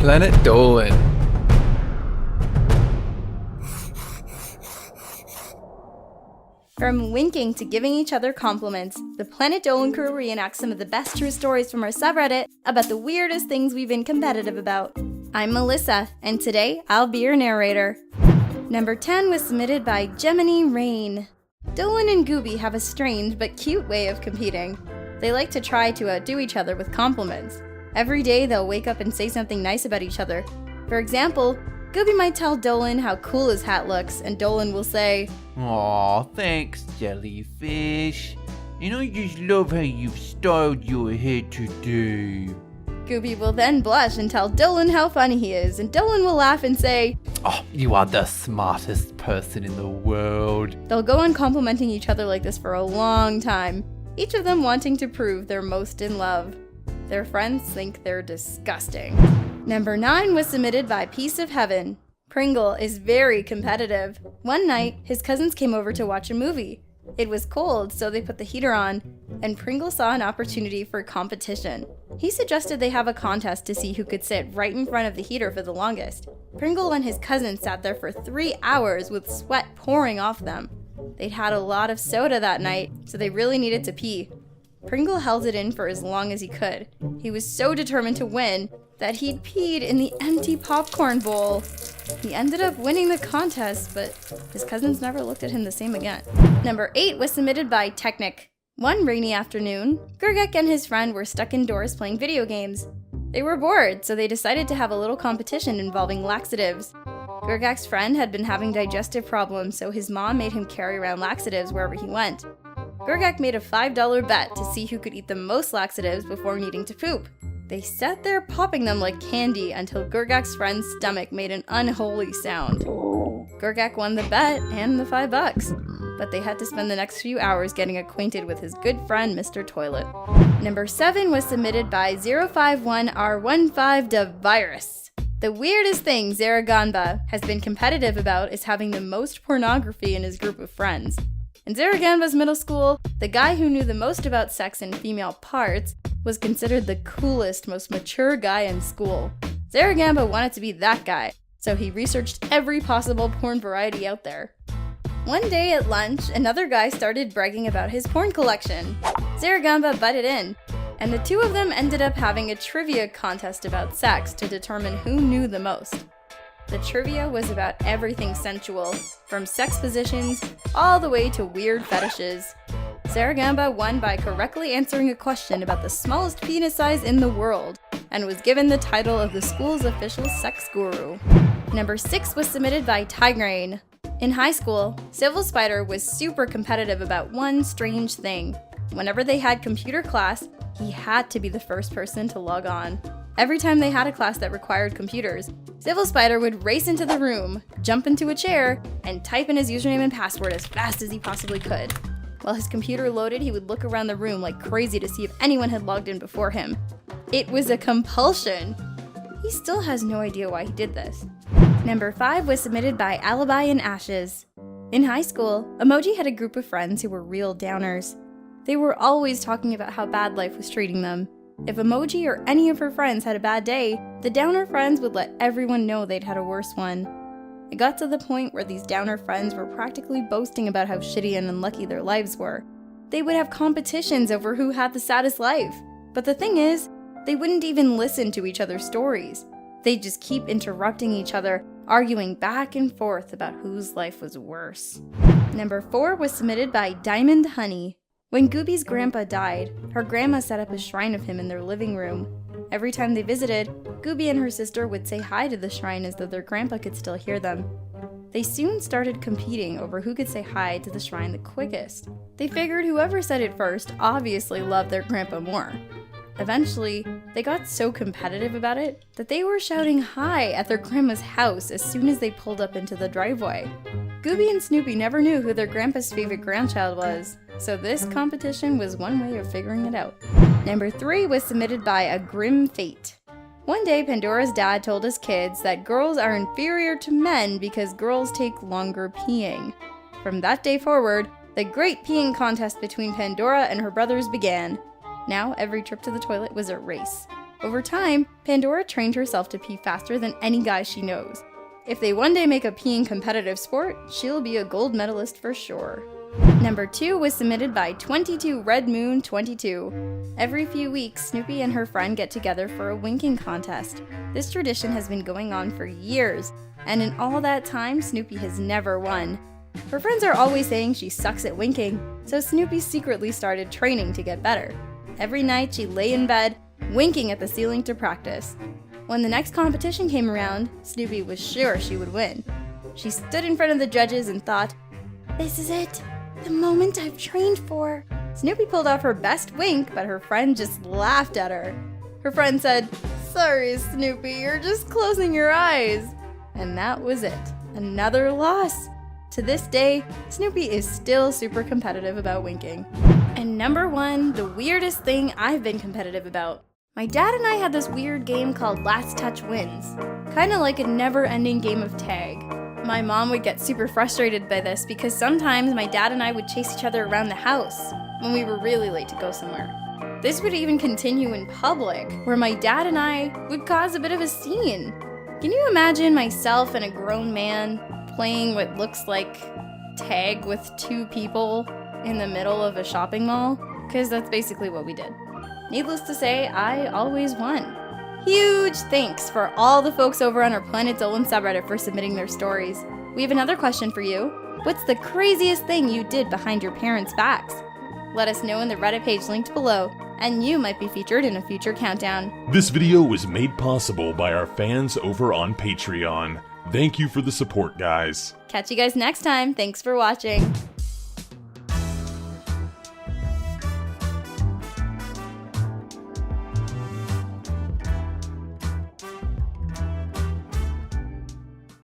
Planet Dolan. From winking to giving each other compliments, the Planet Dolan crew reenacts some of the best true stories from our subreddit about the weirdest things we've been competitive about. I'm Melissa, and today I'll be your narrator. Number 10 was submitted by Gemini Rain. Dolan and Gooby have a strange but cute way of competing. They like to try to outdo each other with compliments. Every day they'll wake up and say something nice about each other. For example, Gooby might tell Dolan how cool his hat looks, and Dolan will say, "Aw, thanks, jellyfish. And I just love how you've styled your hair today." Gooby will then blush and tell Dolan how funny he is, and Dolan will laugh and say, Oh, you are the smartest person in the world. They'll go on complimenting each other like this for a long time, each of them wanting to prove they're most in love. Their friends think they're disgusting. Number 9 was submitted by Peaceofheaven. Pringle is very competitive. One night, his cousins came over to watch a movie. It was cold, so they put the heater on, and Pringle saw an opportunity for competition. He suggested they have a contest to see who could sit right in front of the heater for the longest. Pringle and his cousins sat there for 3 hours with sweat pouring off them. They'd had a lot of soda that night, so they really needed to pee. Pringle held it in for as long as he could. He was so determined to win that he'd peed in the empty popcorn bowl. He ended up winning the contest, but his cousins never looked at him the same again. Number 8 was submitted by TechNich. One rainy afternoon, Gurgak and his friend were stuck indoors playing video games. They were bored, so they decided to have a little competition involving laxatives. Gurgak's friend had been having digestive problems, so his mom made him carry around laxatives wherever he went. Gurgak made a $5 bet to see who could eat the most laxatives before needing to poop. They sat there popping them like candy until Gurgak's friend's stomach made an unholy sound. Gurgak won the bet and the $5, but they had to spend the next few hours getting acquainted with his good friend Mr. Toilet. Number 7 was submitted by 051R15DeVirus. The weirdest thing Zaraganba has been competitive about is having the most pornography in his group of friends. In Zaraganba's middle school, the guy who knew the most about sex and female parts was considered the coolest, most mature guy in school. Zaragamba wanted to be that guy, so he researched every possible porn variety out there. One day at lunch, another guy started bragging about his porn collection. Zaragamba butted in, and the two of them ended up having a trivia contest about sex to determine who knew the most. The trivia was about everything sensual, from sex positions all the way to weird fetishes. Zaragamba won by correctly answering a question about the smallest penis size in the world, and was given the title of the school's official sex guru. Number 6 was submitted by Tigrain. In high school, Civil Spider was super competitive about one strange thing. Whenever they had computer class, he had to be the first person to log on. Every time they had a class that required computers, Civil Spider would race into the room, jump into a chair, and type in his username and password as fast as he possibly could. While his computer loaded, he would look around the room like crazy to see if anyone had logged in before him. It was a compulsion. He still has no idea why he did this. Number 5 was submitted by alibi-in-ashes. In high school, Emoji had a group of friends who were real downers. They were always talking about how bad life was treating them. If Emoji or any of her friends had a bad day, the downer friends would let everyone know they'd had a worse one. It got to the point where these downer friends were practically boasting about how shitty and unlucky their lives were. They would have competitions over who had the saddest life. But the thing is, they wouldn't even listen to each other's stories. They'd just keep interrupting each other, arguing back and forth about whose life was worse. Number 4 was submitted by DiamondHoney. When Gooby's grandpa died, her grandma set up a shrine of him in their living room. Every time they visited, Gooby and her sister would say hi to the shrine as though their grandpa could still hear them. They soon started competing over who could say hi to the shrine the quickest. They figured whoever said it first obviously loved their grandpa more. Eventually, they got so competitive about it that they were shouting hi at their grandma's house as soon as they pulled up into the driveway. Gooby and Snoopy never knew who their grandpa's favorite grandchild was, so this competition was one way of figuring it out. Number 3 was submitted by AGrimFate. One day, Pandora's dad told his kids that girls are inferior to men because girls take longer peeing. From that day forward, the great peeing contest between Pandora and her brothers began. Now, every trip to the toilet was a race. Over time, Pandora trained herself to pee faster than any guy she knows. If they one day make a peeing competitive sport, she'll be a gold medalist for sure. Number 2 was submitted by 22 Red Moon 22. Every few weeks, Snoopy and her friend get together for a winking contest. This tradition has been going on for years, and in all that time, Snoopy has never won. Her friends are always saying she sucks at winking, so Snoopy secretly started training to get better. Every night, she'd lay in bed, winking at the ceiling to practice. When the next competition came around, Snoopy was sure she would win. She stood in front of the judges and thought, "This is it, the moment I've trained for." Snoopy pulled off her best wink, but her friend just laughed at her. Her friend said, "Sorry, Snoopy, you're just closing your eyes." And that was it. Another loss. To this day, Snoopy is still super competitive about winking. And number 1, the weirdest thing I've been competitive about. My dad and I had this weird game called Last Touch Wins. Kinda like a never-ending game of tag. My mom would get super frustrated by this because sometimes my dad and I would chase each other around the house when we were really late to go somewhere. This would even continue in public, where my dad and I would cause a bit of a scene. Can you imagine myself and a grown man playing what looks like tag with 2 people in the middle of a shopping mall? Because that's basically what we did. Needless to say, I always won. Huge thanks for all the folks over on our Planet Dolan subreddit for submitting their stories. We have another question for you. What's the craziest thing you did behind your parents' backs? Let us know in the Reddit page linked below, and you might be featured in a future countdown. This video was made possible by our fans over on Patreon. Thank you for the support, guys. Catch you guys next time. Thanks for watching.